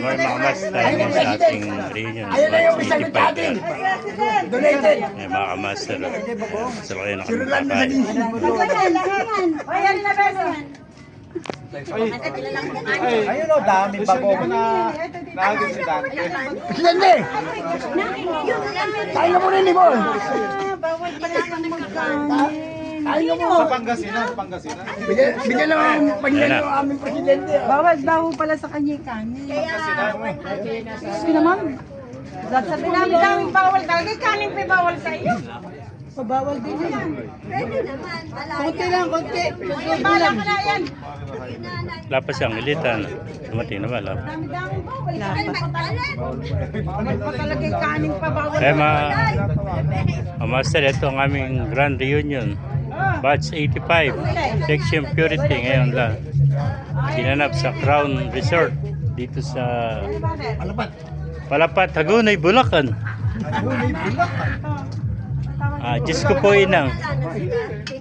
Mga master sa ating reunion. Ayun na yung isang atin. Donated. Mga master. Sila kayo Siro lang na sa nakapagpapay. Ayan na ba yan? Ayun o, dami bago na naging si Dante. Presidente! Tayo na mo rin, Ibon. Bawal pala ka magkain. Tayo na mo. Sa Pangasinan, sa Pangasinan. Bigyan lang ang pangyan ng aming presidente. Bawal daw pala sa kanya kanin. Gusto naman. Sa dinami-daming bawal talaga, kanin pa bawal sa iyo. Pabawal din yan. Pwede naman. Konti lang, konti. Bala ka na yan. Lapas ang ilitan. Dumating na ba? Dami-daming bawal. Bawal pa talaga yung kanin pa bawal. Mga master, ito ang aming grand reunion. Batch 85. Section Purity ngayon lang. Ginanap sa Crown Resort dito sa Palapat, Hagonoy, Bulacan. Diyos ko po inang.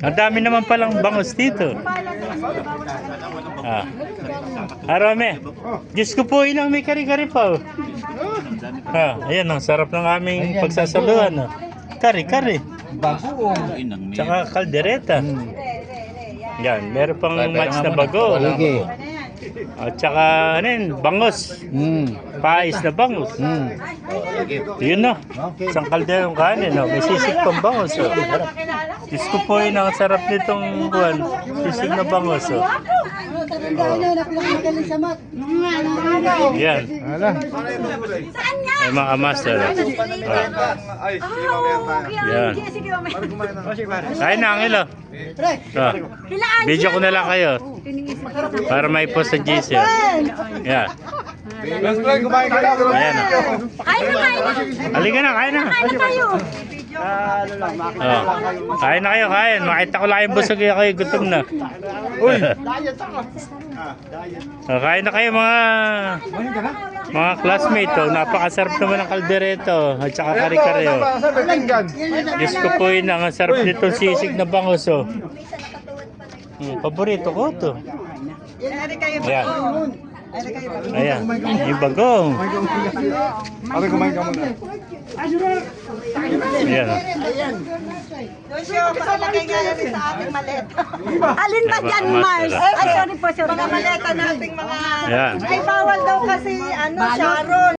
Ang dami naman palang bangus dito. Arame. Diyos ko po inang may kari-kari pa. Ayan, ang sarap ng aming pagsasaluhan. Kari-kari. Bagoong. Tsaka kaldereta. Yan, meron pang match na bago. At tsaka ano yun, bangus. Pais na bangus. Yun na. Isang kalderong kanin. May sisig pang bangus. Diyos ko po yun, ang sarap nitong buwan. Sisig na bangus. Yan. Ay mga master. Yan. Kain na ang ilo. Video ko na lang kayo. Para may post sa GC. Yan. Ayan na. Halika na, kain na. Kain na kayo, kain. Makita ko lang yung busog kayo, gutom na. Kain na kayo mga classmate. Napakasarap naman ng kaldereta at saka kari-kari. Diyos ko po yun, ang sarap nitong sisig na bangus. Paborito ko ito. Ayan. Ayan, yung bagong. Abi, kumain ka muna. Ayan. Doon siya, pakalagay nga yan sa ating maleta. Alin ba dyan, Mars? Ay, sorry po, sorry. Mga maleta nating mga... Ayan. Ay, bawal daw kasi, Sharon.